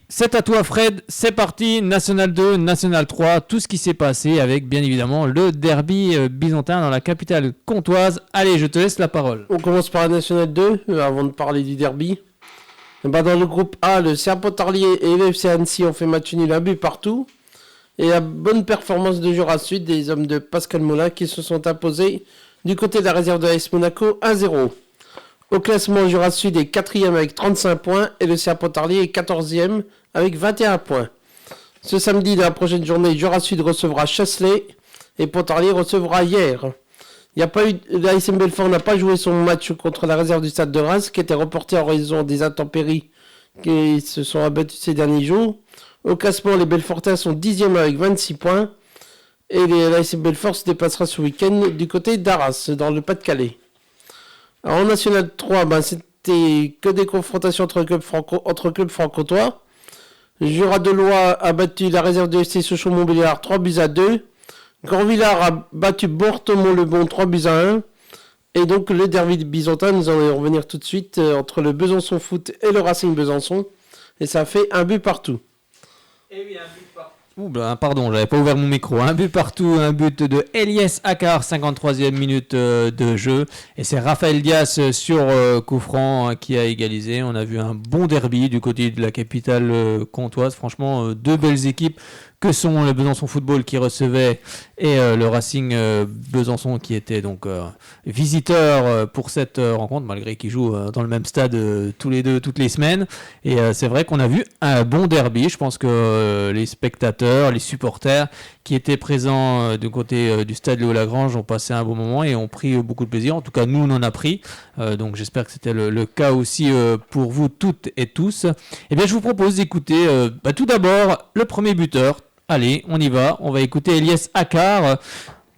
C'est à toi Fred, c'est parti, National 2, National 3, tout ce qui s'est passé avec bien évidemment le derby byzantin dans la capitale comtoise. Allez, je te laisse la parole. On commence par la National 2, avant de parler du derby. Dans le groupe A, le Serpenttarlier et l'FC Annecy ont fait match nul, un but partout. Et la bonne performance de Jura Sud des hommes de Pascal Moulin qui se sont imposés du côté de la réserve de l'AS Monaco 1-0. Au classement, Jura Sud est 4e avec 35 points et le Serpenttarlier est 14e avec 21 points. Ce samedi, dans la prochaine journée, Jura Sud recevra Chasselet et Pontarlier recevra Hyères. L'ASM Belfort n'a pas joué son match contre la réserve du Stade de Reims qui était reporté en raison des intempéries qui se sont abattues ces derniers jours. Au classement, les Belfortins sont 10e avec 26 points et l'ASM Belfort se déplacera ce week-end du côté d'Arras, dans le Pas-de-Calais. Alors, en National 3, c'était que des confrontations entre clubs franc-comtois. Jura de Loie a battu la réserve de FC Sochaux-Montbéliard 3-2. Grandvillard a battu Bortemont-le-Bon 3-1. Et donc le derby byzantin, nous allons revenir tout de suite entre le Besançon Foot et le Racing Besançon. Et ça fait un but partout. Et oui, un but partout. Pardon, j'avais pas ouvert mon micro. Un but partout, un but de Elias Akar, 53e minute de jeu. Et c'est Raphaël Dias sur coup franc qui a égalisé. On a vu un bon derby du côté de la capitale comtoise. Franchement, deux belles équipes que sont le Besançon Football qui recevait et le Racing Besançon qui était donc visiteur pour cette rencontre, malgré qu'ils jouent dans le même stade tous les deux, toutes les semaines. Et c'est vrai qu'on a vu un bon derby. Je pense que les spectateurs, les supporters qui étaient présents du côté du stade Léo-Lagrange ont passé un bon moment et ont pris beaucoup de plaisir. En tout cas, nous, on en a pris. Donc j'espère que c'était le cas aussi pour vous toutes et tous. Et bien, je vous propose d'écouter tout d'abord le premier buteur. Allez, on y va. On va écouter Elias Akar.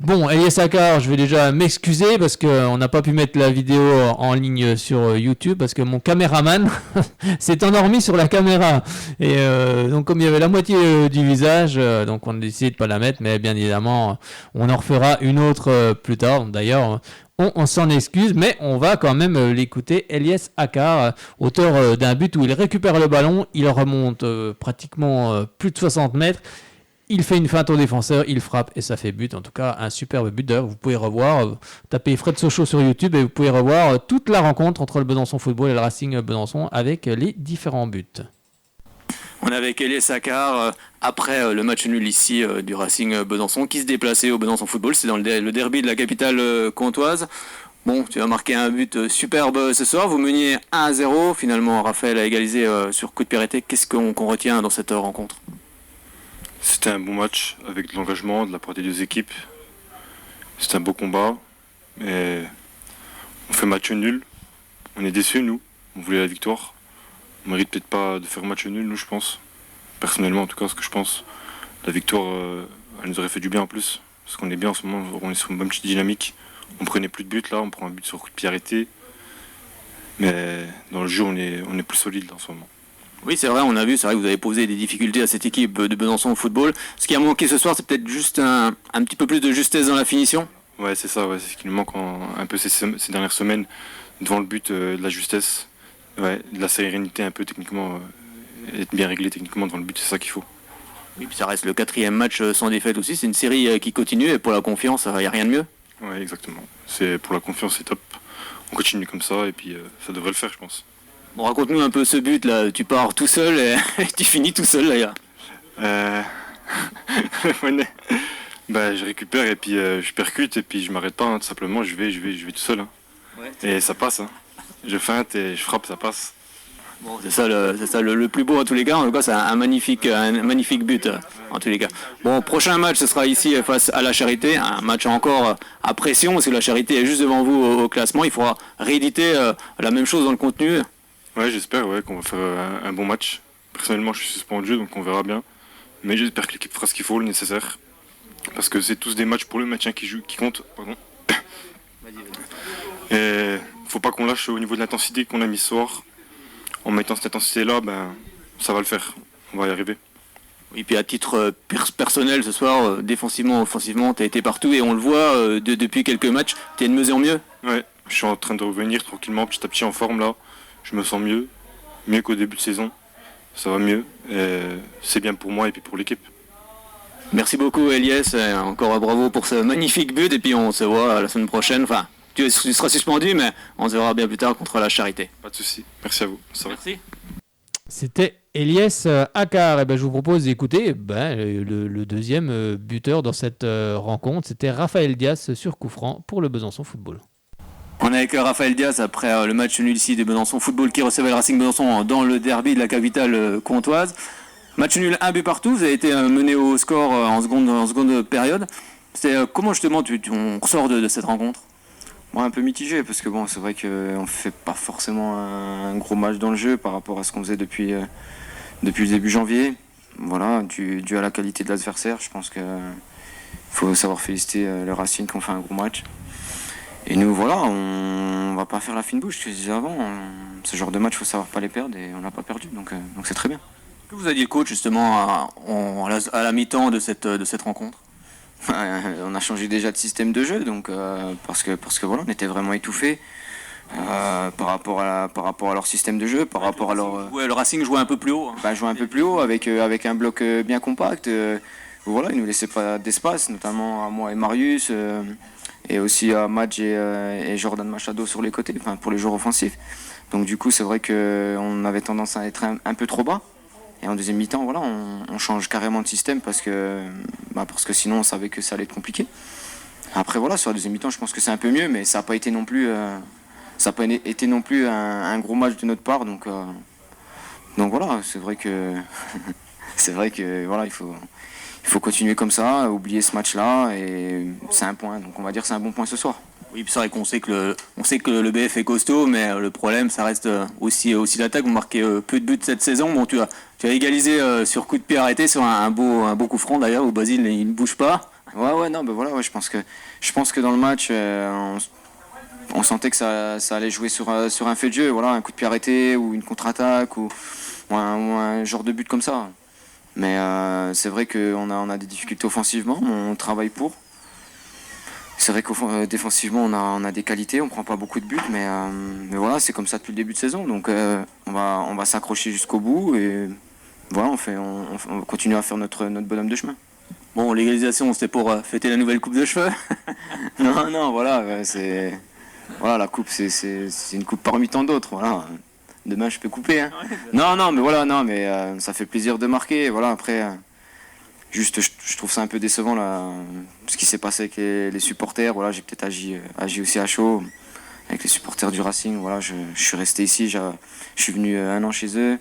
Bon, Elias Akar, je vais déjà m'excuser parce qu'on n'a pas pu mettre la vidéo en ligne sur YouTube parce que mon caméraman s'est endormi sur la caméra. Et donc, comme il y avait la moitié du visage, donc on a décidé de ne pas la mettre, mais bien évidemment, on en refera une autre plus tard. D'ailleurs, on s'en excuse, mais on va quand même l'écouter. Elias Akar, auteur d'un but où il récupère le ballon, il remonte pratiquement plus de 60 mètres. Il fait une feinte au défenseur, il frappe et ça fait but. En tout cas, un superbe but. D'ailleurs, vous pouvez revoir, tapez Fred Sochaux sur YouTube et vous pouvez revoir toute la rencontre entre le Besançon Football et le Racing Besançon avec les différents buts. On est avec Elias Akar après le match nul ici du Racing Besançon qui se déplaçait au Besançon Football. C'est dans le derby de la capitale comtoise. Bon, tu as marqué un but superbe ce soir. Vous meniez 1-0. Finalement, Raphaël a égalisé sur coup de pied arrêté. Qu'est-ce qu'on retient dans cette rencontre ? C'était un bon match avec de l'engagement de la part des deux équipes. C'était un beau combat. Mais on fait match nul. On est déçus, nous. On voulait la victoire. On mérite peut-être pas de faire match nul, nous, je pense. Personnellement, en tout cas, ce que je pense. La victoire, elle nous aurait fait du bien en plus. Parce qu'on est bien en ce moment, on est sur une bonne petite dynamique. On prenait plus de buts là, on prend un but sur coup de pied arrêté. Mais dans le jeu, on est plus solide en ce moment. Oui, c'est vrai, on a vu, c'est vrai que vous avez posé des difficultés à cette équipe de Besançon au football. Ce qui a manqué ce soir, c'est peut-être juste un petit peu plus de justesse dans la finition. Ouais, c'est ça, ouais, c'est ce qui nous manque un peu ces dernières semaines, devant le but, de la justesse, ouais, de la sérénité un peu techniquement, être bien réglé techniquement devant le but, c'est ça qu'il faut. Oui, puis ça reste le 4e match sans défaite aussi, c'est une série qui continue et pour la confiance, il n'y a rien de mieux. Ouais, exactement. Pour la confiance, c'est top. On continue comme ça et puis ça devrait le faire, je pense. Bon, raconte-nous un peu ce but là, tu pars tout seul et tu finis tout seul d'ailleurs. Je récupère et puis je percute et puis je m'arrête pas, hein, tout simplement, je vais tout seul. Hein. Ouais. Et ça passe, hein. Je feinte et je frappe, ça passe. Bon, c'est ça le plus beau en tous les cas, en tout cas c'est un magnifique but en tous les cas. Bon, prochain match ce sera ici face à la Charité, un match encore à pression parce que la Charité est juste devant vous au classement, il faudra rééditer la même chose dans le contenu. Ouais, j'espère qu'on va faire un bon match. Personnellement, je suis suspendu, donc on verra bien. Mais j'espère que l'équipe fera ce qu'il faut, le nécessaire. Parce que c'est tous des matchs pour le maintien qui comptent. Pardon. Et faut pas qu'on lâche au niveau de l'intensité qu'on a mis ce soir. En mettant cette intensité-là, ça va le faire. On va y arriver. Oui, puis à titre personnel, ce soir, défensivement, offensivement, tu as été partout et on le voit depuis quelques matchs. Tu es de mieux en mieux. Ouais, je suis en train de revenir tranquillement, petit à petit en forme là. Je me sens mieux qu'au début de saison. Ça va mieux Et c'est bien pour moi et puis pour l'équipe. Merci beaucoup Elias, et encore bravo pour ce magnifique but et puis on se voit la semaine prochaine. Enfin, tu seras suspendu mais on se verra bien plus tard contre la Charité. Pas de souci. Merci à vous. Merci. C'était Elias Akar. Et je vous propose d'écouter le deuxième buteur dans cette rencontre. C'était Raphaël Diaz sur coup franc pour le Besançon Football. On est avec Raphaël Diaz après le match nul ici de Besançon Football qui recevait le Racing Besançon dans le derby de la capitale comtoise. Match nul, 1 but partout, vous avez été mené au score en seconde période. Comment justement on ressort de cette rencontre? Moi, un peu mitigé parce que c'est vrai qu'on ne fait pas forcément un gros match dans le jeu par rapport à ce qu'on faisait depuis le début janvier. Voilà, dû à la qualité de l'adversaire, je pense qu'il faut savoir féliciter le Racing qui ont fait un gros match. Et nous, voilà, on va pas faire la fine bouche, je te disais avant. Ce genre de match, il faut savoir pas les perdre et on n'a pas perdu, donc c'est très bien. Que vous a dit le coach justement à la mi-temps de cette rencontre? On a changé déjà de système de jeu, donc parce que voilà, on était vraiment étouffés par rapport à leur système de jeu, par rapport à leur. Ouais, le Racing jouait un peu plus haut. Jouait un peu plus haut avec un bloc bien compact. Voilà, ils nous laissaient pas d'espace, notamment à moi et Marius, et aussi à Madj et Jordan Machado sur les côtés, pour les joueurs offensifs. Donc du coup, c'est vrai qu'on avait tendance à être un peu trop bas. Et en deuxième mi-temps, voilà, on change carrément de système parce que sinon on savait que ça allait être compliqué. Après voilà, sur la deuxième mi-temps, je pense que c'est un peu mieux, mais ça n'a pas été non plus, un gros match de notre part. Donc voilà, c'est vrai que voilà, il faut continuer comme ça, oublier ce match-là et c'est un point. Donc on va dire que c'est un bon point ce soir. Oui, c'est vrai qu'on sait que le BF est costaud, mais le problème, ça reste aussi l'attaque. Vous marquez peu de buts cette saison. Bon, tu as égalisé sur coup de pied arrêté sur un beau coup franc d'ailleurs où Basile il ne bouge pas. Ouais, je pense que dans le match, on sentait que ça allait jouer sur un fait de jeu, voilà, un coup de pied arrêté ou une contre-attaque ou un genre de but comme ça. Mais c'est vrai qu'on a des difficultés offensivement, on travaille pour. C'est vrai que défensivement on a des qualités, on prend pas beaucoup de buts, mais voilà, c'est comme ça depuis le début de saison, donc on va s'accrocher jusqu'au bout et voilà, on continue à faire notre bonhomme de chemin. Bon, l'égalisation c'était pour fêter la nouvelle coupe de cheveux. non, voilà, la coupe c'est une coupe parmi tant d'autres, voilà. Demain je peux couper, hein. Mais ça fait plaisir de marquer, voilà. Après. Juste, je trouve ça un peu décevant là, ce qui s'est passé avec les supporters. Voilà, j'ai peut-être agi aussi à chaud avec les supporters du Racing. Voilà, je suis resté ici, je suis venu 1 an chez eux.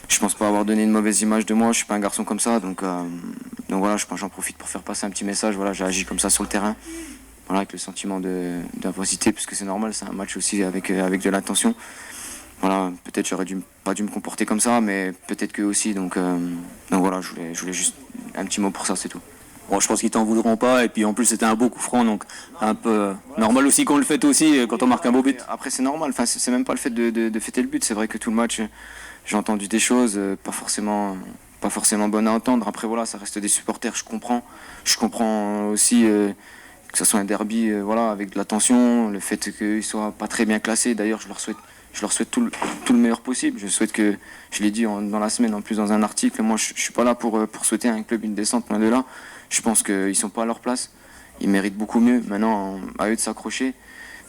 Je pense pas avoir donné une mauvaise image de moi. Je suis pas un garçon comme ça, donc voilà, j'en profite pour faire passer un petit message. Voilà, j'ai agi comme ça sur le terrain, voilà, avec le sentiment d'intensité, puisque c'est normal, c'est un match aussi avec de l'attention. Voilà, peut-être j'aurais pas dû me comporter comme ça, mais peut-être que aussi. Donc voilà, je voulais juste un petit mot pour ça, c'est tout. Bon, je pense qu'ils t'en voudront pas, et puis en plus c'était un beau coup franc, donc un peu normal aussi qu'on le fête aussi quand on marque un beau but. Après c'est normal, c'est même pas le fait de fêter le but, c'est vrai que tout le match j'ai entendu des choses pas forcément bonnes à entendre. Après voilà, ça reste des supporters, je comprends aussi que ce soit un derby, voilà, avec de la tension, le fait qu'ils soient pas très bien classés. D'ailleurs je leur souhaite tout le meilleur possible. Je souhaite que, je l'ai dit dans la semaine, en plus dans un article, moi je suis pas là pour souhaiter à un club une descente, loin de là. Je pense qu'ils sont pas à leur place. Ils méritent beaucoup mieux. Maintenant, à eux de s'accrocher.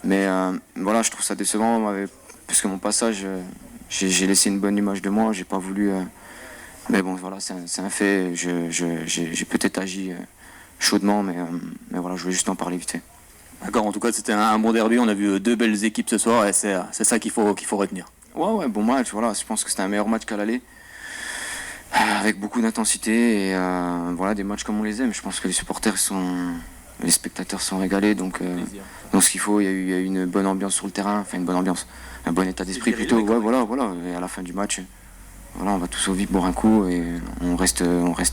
Mais voilà, je trouve ça décevant, parce que mon passage, j'ai laissé une bonne image de moi. J'ai pas voulu. Mais bon, voilà, c'est un fait. J'ai peut-être agi chaudement, mais voilà, je voulais juste en parler vite fait. D'accord, en tout cas c'était un bon derby, on a vu 2 belles équipes ce soir et c'est ça qu'il faut retenir. Ouais, bon match, voilà, je pense que c'était un meilleur match qu'à l'aller, avec beaucoup d'intensité et voilà, des matchs comme on les aime. Je pense que les spectateurs sont régalés, donc ce qu'il faut, il y a eu une bonne ambiance sur le terrain, enfin une bonne ambiance, un bon état d'esprit plutôt, ouais, voilà, et à la fin du match, voilà, on va tous au vif boire un coup et on reste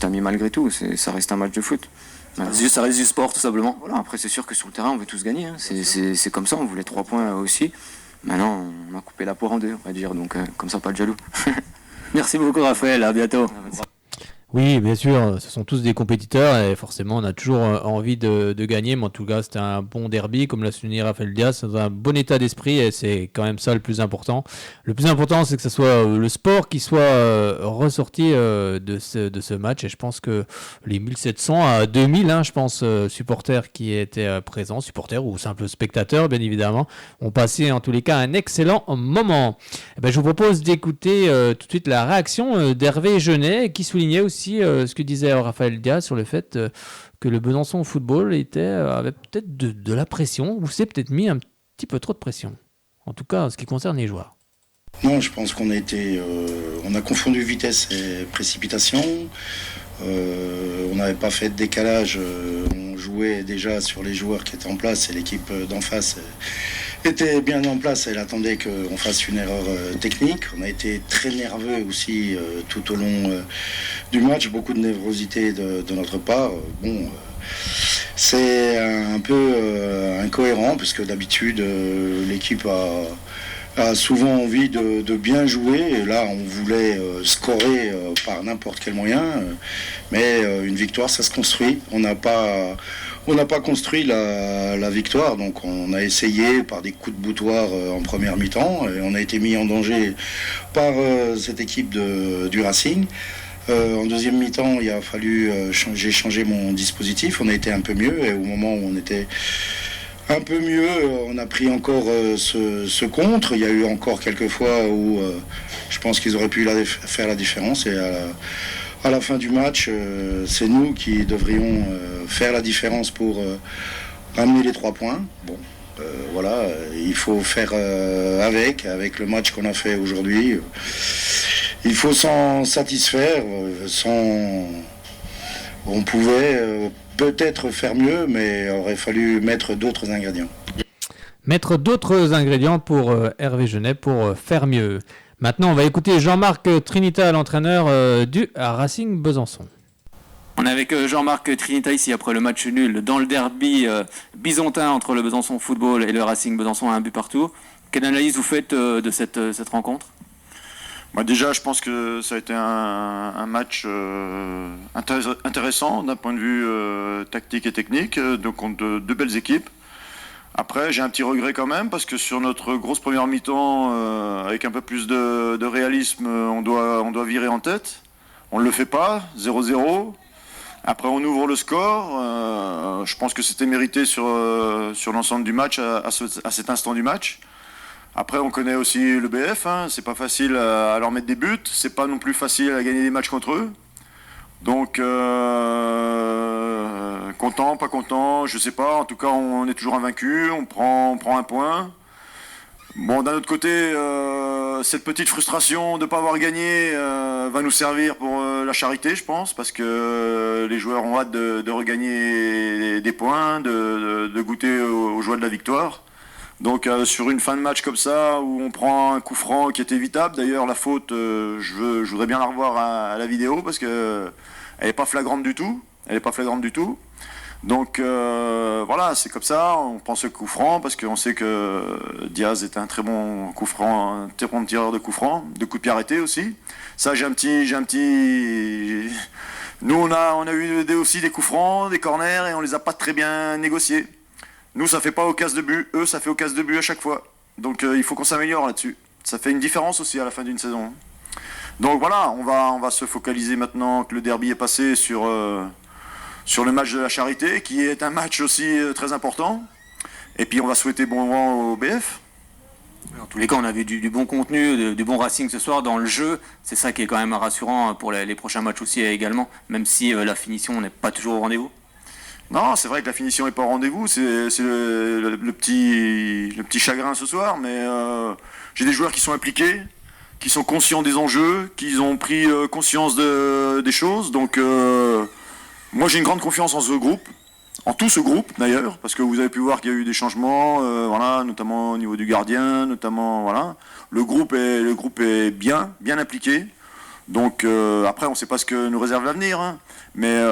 amis malgré tout, ça reste un match de foot. Ça reste du sport tout simplement. Voilà, après c'est sûr que sur le terrain on veut tous gagner, hein. C'est comme ça, on voulait 3 points aussi. Maintenant on a coupé la poire en 2, on va dire, donc comme ça pas de jaloux. Merci beaucoup Raphaël, à bientôt. Oui, bien sûr, ce sont tous des compétiteurs et forcément on a toujours envie de gagner, mais en tout cas c'était un bon derby, comme l'a souligné Raphaël Diaz, dans un bon état d'esprit et c'est quand même ça le plus important. Le plus important c'est que ce soit le sport qui soit ressorti de ce match et je pense que les 1700 à 2000, hein, je pense, supporters qui étaient présents, supporters ou simples spectateurs bien évidemment, ont passé en tous les cas un excellent moment. Eh ben, je vous propose d'écouter tout de suite la réaction d'Hervé Genet qui soulignait aussi ce que disait Raphaël Diaz sur le fait que le Besançon Football avait peut-être de la pression ou s'est peut-être mis un petit peu trop de pression. En tout cas, en ce qui concerne les joueurs. Non, je pense qu'on a confondu vitesse et précipitation. On n'avait pas fait de décalage. On jouait déjà sur les joueurs qui étaient en place et l'équipe d'en face était bien en place. Elle attendait qu'on fasse une erreur technique. On a été très nerveux aussi tout au long du match. Beaucoup de névrosité de notre part. C'est un peu incohérent puisque d'habitude l'équipe a souvent envie de bien jouer et là on voulait scorer par n'importe quel moyen mais une victoire ça se construit, on n'a pas construit la victoire, donc on a essayé par des coups de boutoir en première mi-temps et on a été mis en danger par cette équipe du Racing. En deuxième mi-temps il a fallu j'ai changé mon dispositif, on a été un peu mieux et au moment où on était un peu mieux, on a pris encore ce contre. Il y a eu encore quelques fois où je pense qu'ils auraient pu faire la différence. Et à la fin du match, c'est nous qui devrions faire la différence pour amener les 3 points. Bon, voilà, il faut faire avec le match qu'on a fait aujourd'hui. Il faut s'en satisfaire. On pouvait peut-être faire mieux, mais il aurait fallu mettre d'autres ingrédients. Mettre d'autres ingrédients pour Hervé Genet pour faire mieux. Maintenant, on va écouter Jean-Marc Trinita, l'entraîneur du Racing Besançon. On est avec Jean-Marc Trinita ici après le match nul dans le derby bisontin entre le Besançon Football et le Racing Besançon à 1 but partout. Quelle analyse vous faites de cette rencontre ? Déjà, je pense que ça a été un match intéressant d'un point de vue tactique et technique, donc contre deux belles équipes. Après, j'ai un petit regret quand même, parce que sur notre grosse première mi-temps, avec un peu plus de réalisme, on doit virer en tête. On ne le fait pas, 0-0. Après, on ouvre le score. Je pense que c'était mérité sur l'ensemble du match, à cet instant du match. Après, on connaît aussi le BF, hein. C'est pas facile à leur mettre des buts, c'est pas non plus facile à gagner des matchs contre eux. Donc, content, pas content, je sais pas. En tout cas, on est toujours invaincu, on prend un point. Bon, d'un autre côté, cette petite frustration de ne pas avoir gagné va nous servir pour la charité, je pense, parce que les joueurs ont hâte de regagner des points, de goûter aux joies de la victoire. Donc sur une fin de match comme ça, où on prend un coup franc qui est évitable, d'ailleurs la faute, je voudrais bien la revoir à la vidéo, parce que elle n'est pas flagrante du tout. Donc voilà, c'est comme ça, on prend ce coup franc, parce qu'on sait que Diaz est un très bon coup franc, un très bon tireur de coup franc, de coup de pied arrêté aussi. Ça, j'ai un petit... Nous, on a eu aussi des coups francs, des corners, et on les a pas très bien négociés. Nous, ça fait pas occasion de but, eux, ça fait occasion de but à chaque fois. Donc il faut qu'on s'améliore là-dessus. Ça fait une différence aussi à la fin d'une saison. Donc voilà, on va se focaliser maintenant que le derby est passé sur le match de la Charité, qui est un match aussi très important. Et puis on va souhaiter bon vent au BF. En tous les cas, on a vu du bon contenu, du bon Racing ce soir dans le jeu. C'est ça qui est quand même rassurant pour les prochains matchs aussi également, même si la finition n'est pas toujours au rendez-vous. Non, c'est vrai que la finition n'est pas au rendez-vous, c'est le petit chagrin ce soir, mais j'ai des joueurs qui sont impliqués, qui sont conscients des enjeux, qui ont pris conscience des choses. Donc moi j'ai une grande confiance en ce groupe, en tout ce groupe d'ailleurs, parce que vous avez pu voir qu'il y a eu des changements, voilà, notamment au niveau du gardien, notamment voilà. Le groupe est bien impliqué. Donc après on ne sait pas ce que nous réserve l'avenir, hein, mais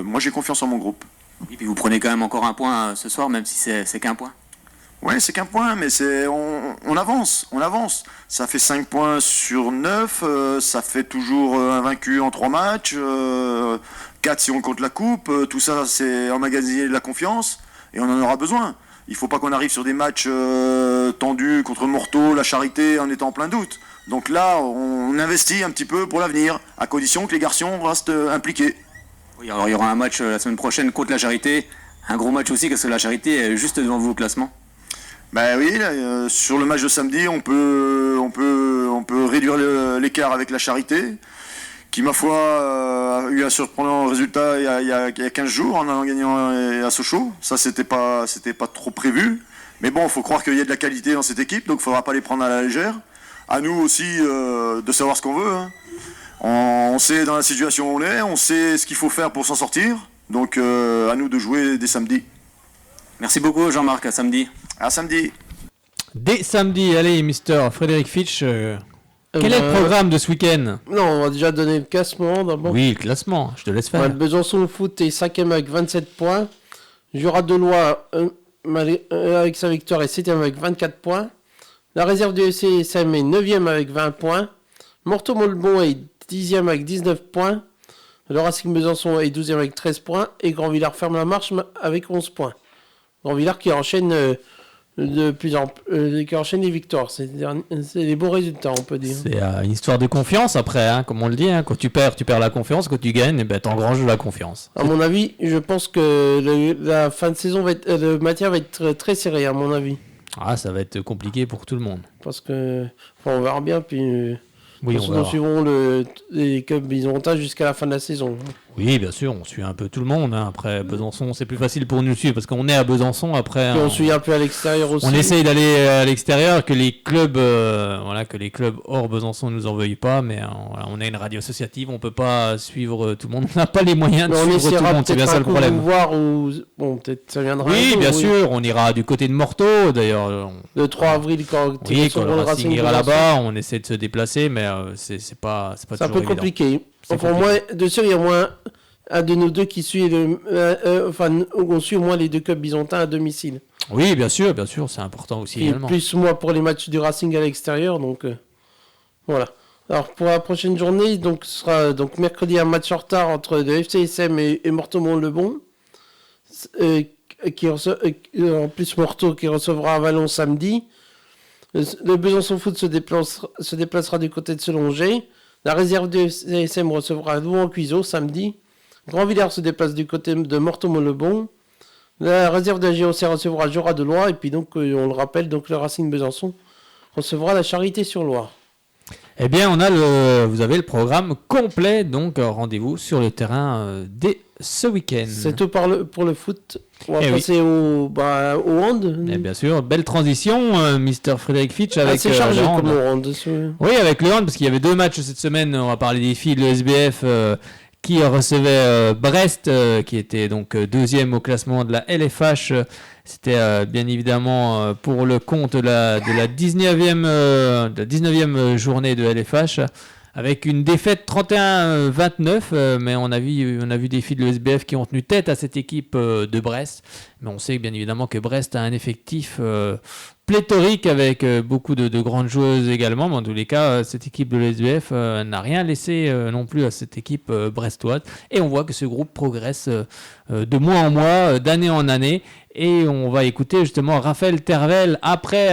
moi j'ai confiance en mon groupe. Et puis vous prenez quand même encore un point ce soir, même si c'est qu'un point. Ouais, c'est qu'un point, mais on avance. Ça fait 5 points sur 9, ça fait toujours un vaincu en 3 matchs, 4 si on compte la coupe, tout ça c'est emmagasiner de la confiance, et on en aura besoin. Il faut pas qu'on arrive sur des matchs tendus contre Morteau, la Charité, en étant en plein doute. Donc là, on investit un petit peu pour l'avenir, à condition que les garçons restent impliqués. Oui, alors il y aura un match la semaine prochaine contre la Charité, un gros match aussi, parce que la Charité est juste devant vous au classement. Ben oui, là, sur le match de samedi, on peut réduire l'écart avec la Charité, qui ma foi a eu un surprenant résultat il y a 15 jours en gagnant à Sochaux. Ça c'était pas trop prévu, mais bon, il faut croire qu'il y a de la qualité dans cette équipe, donc il ne faudra pas les prendre à la légère. À nous aussi de savoir ce qu'on veut. Hein. On sait dans la situation où on est, on sait ce qu'il faut faire pour s'en sortir, donc à nous de jouer dès samedi. Merci beaucoup Jean-Marc, à samedi. À samedi. Dès samedi, allez, Mister Frédéric Fitch, quel est le programme de ce week-end? Non, on va déjà donner le classement d'abord. Oui, le classement, je te laisse faire. Le Besançon Foot est 5e avec 27 points. Jura de Loire, avec sa victoire, est 7e avec 24 points. La réserve du CSM est 9e avec 20 points. Morteau-Molbon est 10e avec 19 points. Le Racing Besançon est 12e avec 13 points. Et Grand-Villard ferme la marche avec 11 points. Grand-Villard qui enchaîne qui enchaîne les victoires. C'est des beaux résultats, on peut dire. C'est une histoire de confiance après, hein, comme on le dit. Hein. Quand tu perds la confiance. Quand tu gagnes, t'engranges la confiance. À mon avis, je pense que la fin de saison le maintien va être très serré, à mon avis. Ah, ça va être compliqué pour tout le monde. Parce que on verra bien, puis oui, nous suivrons les clubs bisontins jusqu'à la fin de la saison. Oui, bien sûr, on suit un peu tout le monde. Hein. Après, Besançon, c'est plus facile pour nous de suivre parce qu'on est à Besançon. Après, on suit un peu à l'extérieur aussi. On essaye d'aller à l'extérieur, que les clubs hors Besançon ne nous en veuillent pas. Mais on a une radio associative, on peut pas suivre tout le monde. On n'a pas les moyens de suivre tout le monde. C'est bien ça le problème. Voir où... Bon, peut-être ça viendra. Oui, bien sûr. On ira du côté de Morteau, d'ailleurs. Le 3 avril, quand le Racing ira là-bas, on essaie de se déplacer, mais c'est pas toujours évident. C'est un peu compliqué. Enfin, moi, de sûr, il y a moins un de nos deux qui suit on suit au moins les deux clubs bisontins à domicile. Oui, bien sûr, c'est important aussi. Et également. Plus moi pour les matchs du Racing à l'extérieur, donc voilà. Alors pour la prochaine journée, donc ce sera donc mercredi un match en retard entre le FCSM et Morteau-Mont-le-Bon. En plus Morteau qui recevra Avallon samedi. Le Besançon Foot se déplacera du côté de Selongé. La réserve du CSM recevra Louan-Cuiseaux samedi. Grand-Villard se déplace du côté de Morteau-Mont-le-Bon. La réserve de la GOC recevra Jura de Loire. Et puis donc, on le rappelle, donc le Racing Besançon recevra la Charité-sur-Loire. Eh bien, vous avez le programme complet. Donc, rendez-vous sur le terrain dès ce week-end. C'est tout pour le foot. On va passer au hand. Et bien sûr, belle transition, Mister Frédéric Fitch avec c'est chargé le hand. comme hand. Oui, avec le hand, parce qu'il y avait 2 matchs cette semaine. On va parler des filles de l'ESBF qui recevait Brest, qui était donc 2e au classement de la LFH. C'était bien évidemment pour le compte de la 19e journée de LFH. Avec une défaite 31-29, mais on a vu des filles de l'ESBF qui ont tenu tête à cette équipe de Brest. Mais on sait bien évidemment que Brest a un effectif pléthorique avec beaucoup de grandes joueuses également. Mais en tous les cas, cette équipe de l'ESBF n'a rien laissé non plus à cette équipe brestoise. Et on voit que ce groupe progresse de mois en mois, d'année en année. Et on va écouter justement Raphaël Tervel après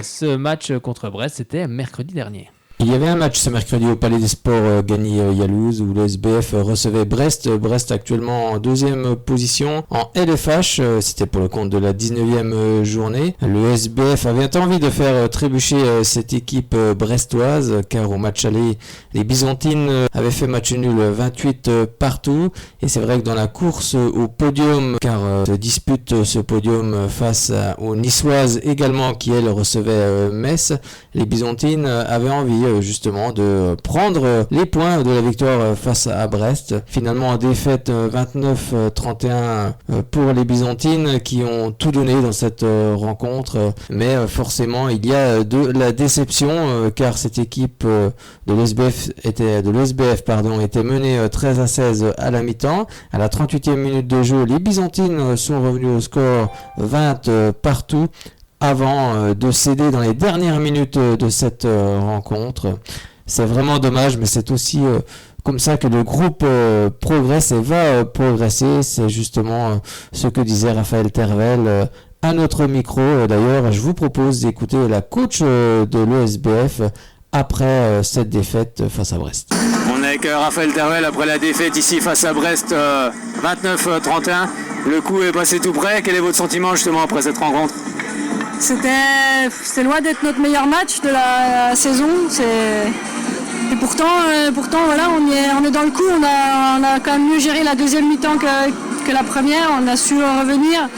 ce match contre Brest. C'était mercredi dernier. Il y avait un match ce mercredi au Palais des Sports Gagny-Yalouz où le SBF recevait Brest. Brest actuellement en 2e position en LFH. C'était pour le compte de la 19e journée. Le SBF avait envie de faire trébucher cette équipe brestoise car au match aller, les Byzantines avaient fait match nul 28 partout. Et c'est vrai que dans la course au podium, car se dispute ce podium face aux Niçoises également qui elles recevaient Metz, les Byzantines avaient envie justement de prendre les points de la victoire face à Brest. Finalement, défaite 29-31 pour les Byzantines qui ont tout donné dans cette rencontre. Mais forcément, il y a de la déception car cette équipe de l'ESBF était menée 13-16 à la mi-temps. À la 38e minute de jeu, les Byzantines sont revenus au score 20 partout. avant de céder dans les dernières minutes de cette rencontre. C'est vraiment dommage, mais c'est aussi comme ça que le groupe progresse et va progresser. C'est justement ce que disait Raphaël Tervel à notre micro. D'ailleurs, je vous propose d'écouter la coach de l'ESBF après cette défaite face à Brest. On est avec Raphaël Tervel après la défaite ici face à Brest 29-31. Le coup est passé tout près. Quel est votre sentiment justement après cette rencontre ? C'était loin d'être notre meilleur match de la saison. Et pourtant voilà, on est dans le coup. On a quand même mieux géré la deuxième mi-temps que la première. On a su revenir.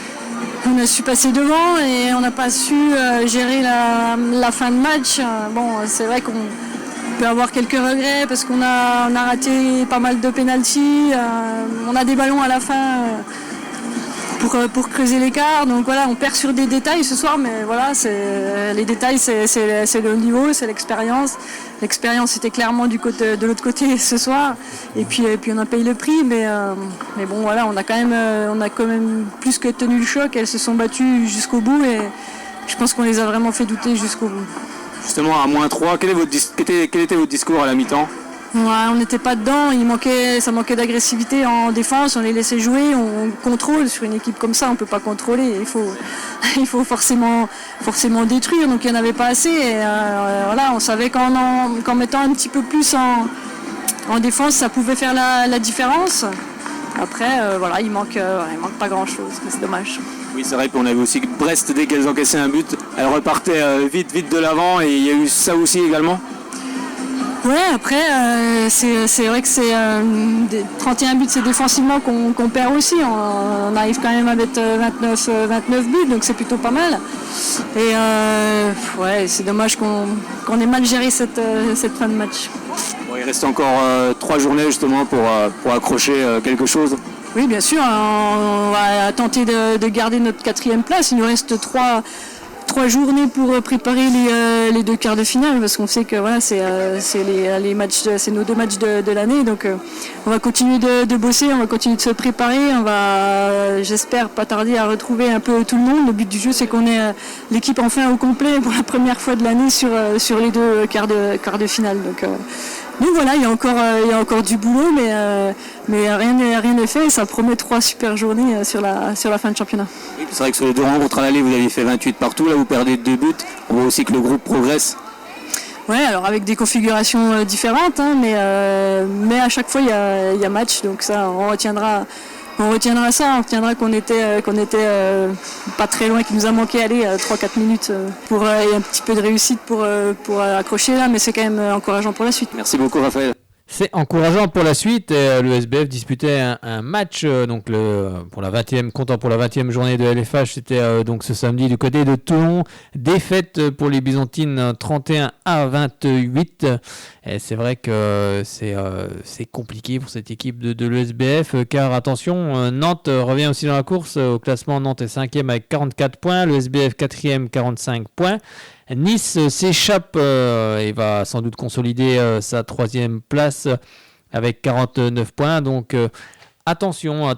On a su passer devant et on n'a pas su gérer la fin de match. Bon, c'est vrai qu'on peut avoir quelques regrets parce qu'on a raté pas mal de pénaltys. On a des ballons à la fin pour creuser l'écart. Donc voilà, on perd sur des détails ce soir, mais voilà, les détails, c'est le haut niveau, c'est l'expérience. L'expérience était clairement de l'autre côté ce soir. Et puis on a payé le prix, mais bon voilà, on a quand même plus que tenu le choc. Elles se sont battues jusqu'au bout et je pense qu'on les a vraiment fait douter jusqu'au bout. Justement à -3, quel était votre discours à la mi-temps ? Ouais, on n'était pas dedans, ça manquait d'agressivité en défense, on les laissait jouer, on contrôle sur une équipe comme ça, on ne peut pas contrôler, il faut forcément détruire, donc il n'y en avait pas assez. Et, voilà, on savait qu'en mettant un petit peu plus en défense, ça pouvait faire la différence. Après, voilà, il manque pas grand-chose, c'est dommage. Oui, c'est vrai, puis on avait aussi Brest, dès qu'elles encaissaient un but, elles repartaient vite de l'avant, et il y a eu ça aussi également. Ouais, après, c'est vrai que c'est 31 buts, c'est défensivement qu'on perd aussi. On arrive quand même à mettre 29 buts, donc c'est plutôt pas mal. Et ouais, c'est dommage qu'on ait mal géré cette fin de match. Bon, il reste encore 3 journées justement pour accrocher quelque chose. Oui, bien sûr, on va tenter de garder notre 4e place. Il nous reste 3 journées pour préparer les 2 quarts de finale parce qu'on sait que voilà, c'est les matchs, c'est nos 2 matchs de l'année, donc on va continuer de bosser, on va continuer de se préparer, on va, j'espère, pas tarder à retrouver un peu tout le monde. Le but du jeu, c'est qu'on ait l'équipe enfin au complet pour la première fois de l'année sur les 2 quarts de finale. Donc voilà, il y a encore du boulot, mais rien n'est fait. Ça promet 3 super journées sur la fin de championnat. Oui, c'est vrai que sur les 2 rencontres à l'aller, vous avez fait 28 partout. Là, vous perdez 2 buts. On voit aussi que le groupe progresse. Ouais, alors avec des configurations différentes, hein, mais à chaque fois il y a match. Donc ça, on retiendra ça. On retiendra qu'on était pas très loin, qu'il nous a manqué 3-4 minutes pour et un petit peu de réussite pour accrocher là, mais c'est quand même encourageant pour la suite. Merci beaucoup Raphaël. C'est encourageant pour la suite. Le SBF disputait un match pour la 20e journée de LFH. C'était donc ce samedi du côté de Toulon. Défaite pour les Byzantines 31-28. Et c'est vrai que c'est compliqué pour cette équipe de l'ESBF car attention, Nantes revient aussi dans la course. Au classement, Nantes est 5e avec 44 points. Le SBF 4e 45 points. Nice s'échappe et va sans doute consolider sa 3e place avec 49 points. Donc attention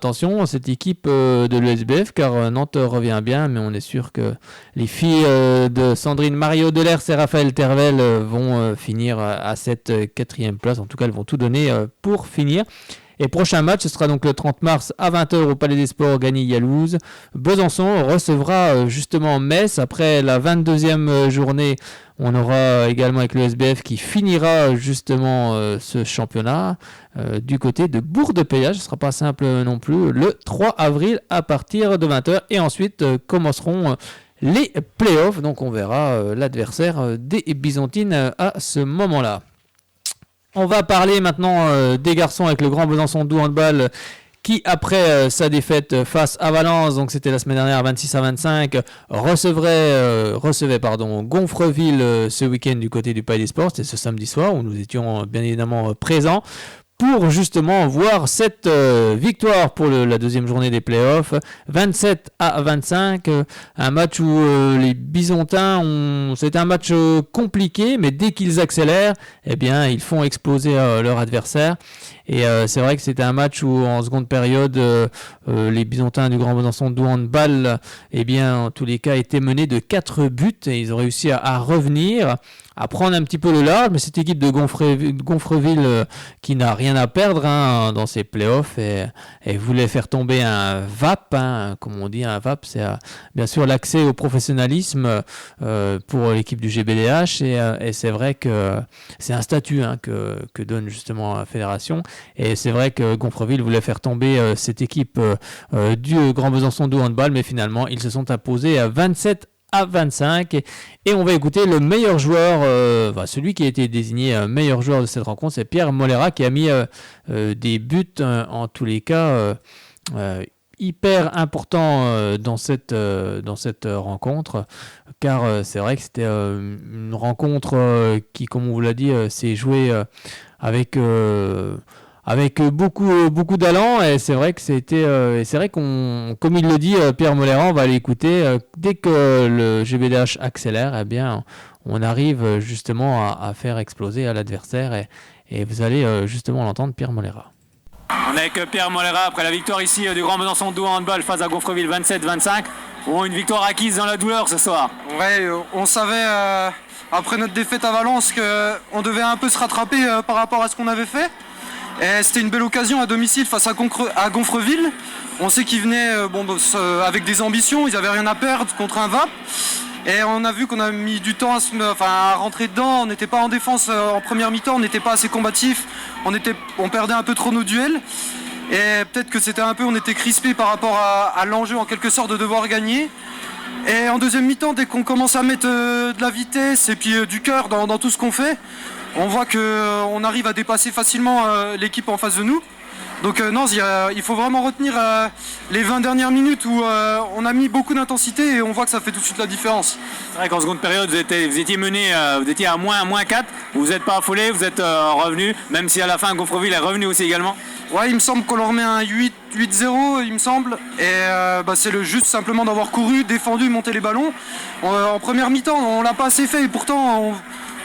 à cette équipe de l'ESBF car Nantes revient bien, mais on est sûr que les filles de Sandrine Mario-Delers et Raphaël Tervel vont finir à cette 4e place. En tout cas, elles vont tout donner pour finir. Et prochain match, ce sera donc le 30 mars à 20h au Palais des Sports, Gagny-Yalouz. Besançon recevra justement Metz. Après la 22e journée, on aura également avec le SBF qui finira justement ce championnat du côté de Bourg-de-Péage. Ce ne sera pas simple non plus. Le 3 avril à partir de 20h. Et ensuite commenceront les playoffs. Donc on verra l'adversaire des Byzantines à ce moment-là. On va parler maintenant des garçons avec le Grand Besançon Doux Handball qui, après sa défaite face à Valence, donc c'était la semaine dernière 26-25, recevait Gonfreville ce week-end du côté du Palais des Sports. C'était ce samedi soir où nous étions bien évidemment présents pour justement voir cette victoire pour la 2e journée des playoffs, 27-25, un match où les Byzantins c'était un match compliqué, mais dès qu'ils accélèrent, eh bien ils font exploser leur adversaire Et c'est vrai que c'était un match où en seconde période, les Bisontins du Grand Besançon de handball, eh bien, en tous les cas, étaient menés de 4 buts et ils ont réussi à revenir, à prendre un petit peu le large, mais cette équipe de Gonfreville qui n'a rien à perdre dans ses playoffs et voulait faire tomber un VAP, comme on dit, un VAP, c'est bien sûr l'accès au professionnalisme pour l'équipe du GBDH et c'est vrai que c'est un statut que donne justement la fédération et c'est vrai que Gonfreville voulait faire tomber cette équipe du Grand Besançon de handball, mais finalement ils se sont imposés à 27-25 et on va écouter le meilleur joueur, celui qui a été désigné meilleur joueur de cette rencontre, c'est Pierre Molera qui a mis des buts en tous les cas hyper importants dans cette renconre, car c'est vrai que c'était une rencontre qui, comme on vous l'a dit, s'est jouée avec beaucoup d'allant et c'est vrai que c'est vrai qu'on, comme il le dit, Pierre Molera, on va l'écouter, dès que le GBDH accélère, eh bien on arrive justement à faire exploser à l'adversaire et vous allez justement l'entendre, Pierre Molera. On est avec Pierre Molera après la victoire ici du Grand Besançon de handball face à Gonfreville 27-25. Bon, une victoire acquise dans la douleur ce soir. Ouais, on savait après notre défaite à Valence qu'on devait un peu se rattraper par rapport à ce qu'on avait fait. Et c'était une belle occasion à domicile face à Gonfreville. On sait qu'ils venaient avec des ambitions, ils n'avaient rien à perdre contre un VAP. Et on a vu qu'on a mis du temps à rentrer dedans. On n'était pas en défense en première mi-temps, on n'était pas assez combatif. On perdait un peu trop nos duels. Et peut-être que on était crispé par rapport à l'enjeu en quelque sorte de devoir gagner. Et en deuxième mi-temps, dès qu'on commence à mettre de la vitesse et puis du cœur dans tout ce qu'on fait, on voit qu'on arrive à dépasser facilement l'équipe en face de nous. Donc non, il faut vraiment retenir les 20 dernières minutes où on a mis beaucoup d'intensité et on voit que ça fait tout de suite la différence. C'est vrai qu'en seconde période, vous étiez mené, vous étiez à moins 4, vous n'êtes pas affolé, vous êtes revenu, même si à la fin Gonfreville est revenu aussi également. Ouais, il me semble qu'on leur met un 8-0, il me semble. Et c'est le juste simplement d'avoir couru, défendu, monté les ballons. En première mi-temps, on l'a pas assez fait et pourtant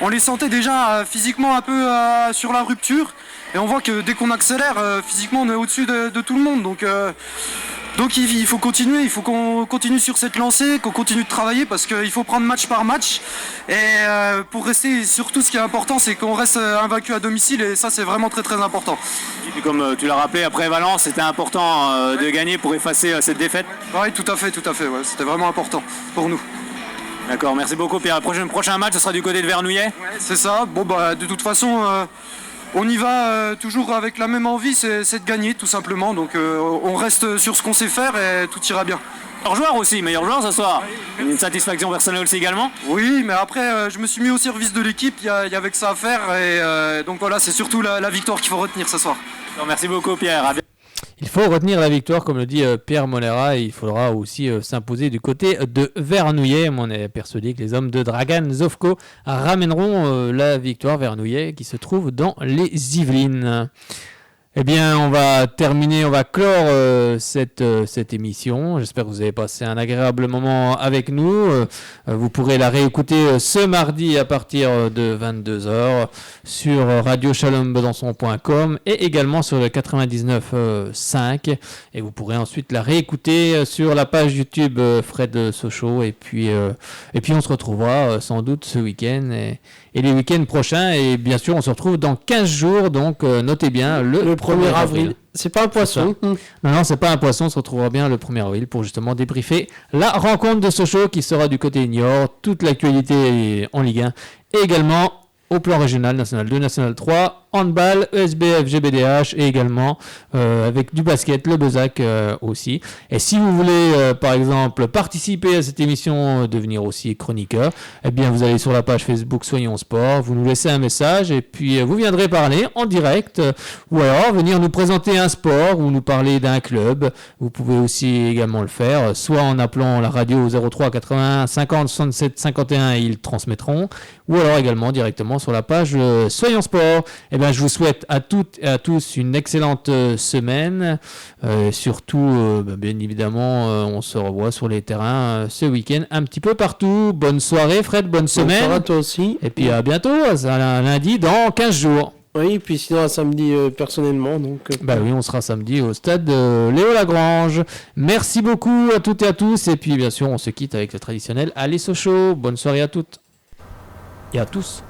on les sentait déjà physiquement un peu sur la rupture. Et on voit que dès qu'on accélère, physiquement on est au-dessus de tout le monde. Donc il faut continuer, il faut qu'on continue sur cette lancée, qu'on continue de travailler parce qu'il faut prendre match par match. Et pour rester, surtout ce qui est important, c'est qu'on reste invaincu à domicile et ça c'est vraiment très très important. Et puis comme tu l'as rappelé, après Valence, c'était important de gagner pour effacer cette défaite. Oui, tout à fait, ouais, c'était vraiment important pour nous. D'accord, merci beaucoup Pierre. Le prochain match, ce sera du côté de Vernouillet. Ouais, c'est ça, de toute façon... on y va toujours avec la même envie, c'est de gagner tout simplement. Donc on reste sur ce qu'on sait faire et tout ira bien. Meilleur joueur ce soir. Une satisfaction personnelle aussi également. Oui, mais après je me suis mis au service de l'équipe, il y avait que ça à faire. Et donc voilà, c'est surtout la victoire qu'il faut retenir ce soir. Alors, merci beaucoup Pierre. Il faut retenir la victoire, comme le dit Pierre Molera, et il faudra aussi s'imposer du côté de Vernouillet. On est persuadé que les hommes de Dragan Zovko ramèneront la victoire Vernouillet qui se trouve dans les Yvelines. Eh bien, on va clore cette émission. J'espère que vous avez passé un agréable moment avec nous. Vous pourrez la réécouter ce mardi à partir de 22h sur radiochalombesançon.com et également sur le 99.5. Et vous pourrez ensuite la réécouter sur la page YouTube Fred Sochaux. Et puis on se retrouvera sans doute ce week-end et les week-ends prochains. Et bien sûr, on se retrouve dans 15 jours. Donc, notez bien le 1er avril. C'est pas un poisson. Non, c'est pas un poisson. On se retrouvera bien le 1er avril pour justement débriefer la rencontre de Sochaux qui sera du côté Niort. Toute l'actualité en Ligue 1 et également au plan régional, National 2, National 3, handball, ESBF, GBDH et également avec du basket, le Bezac aussi. Et si vous voulez par exemple participer à cette émission, devenir aussi chroniqueur, eh bien vous allez sur la page Facebook Soyons Sport, vous nous laissez un message et puis vous viendrez parler en direct ou alors venir nous présenter un sport ou nous parler d'un club. Vous pouvez aussi également le faire, soit en appelant la radio au 03 81 50 67 51 et ils transmettront, ou alors également directement sur la page Soyons Sport. Eh bien, je vous souhaite à toutes et à tous une excellente semaine. Surtout, bien évidemment, on se revoit sur les terrains ce week-end un petit peu partout. Bonne soirée Fred, bonne semaine. Bonne soirée à toi aussi. Et puis à bientôt, lundi dans 15 jours. Oui, puis sinon à samedi personnellement. Donc, Bah oui, on sera samedi au stade Léo Lagrange. Merci beaucoup à toutes et à tous. Et puis bien sûr, on se quitte avec le traditionnel Allez Sochaux. Bonne soirée à toutes et à tous.